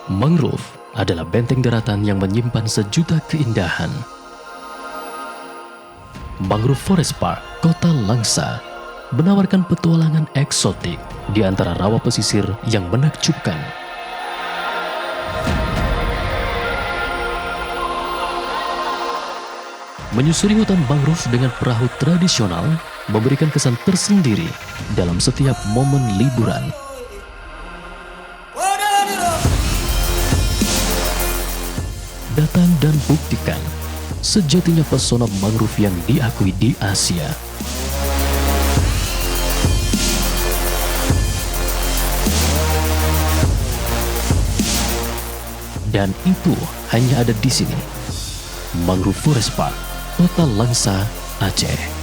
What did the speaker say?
Mangrove adalah benteng daratan yang menyimpan sejuta keindahan. Mangrove Forest Park, Kota Langsa, menawarkan petualangan eksotik di antara rawa pesisir yang menakjubkan. Menyusuri hutan mangrove dengan perahu tradisional memberikan kesan tersendiri dalam setiap momen liburan. Datang dan buktikan sejatinya pesona mangrove yang diakui di Asia. Dan itu hanya ada di sini. Mangrove Forest Park, Kota Langsa, Aceh.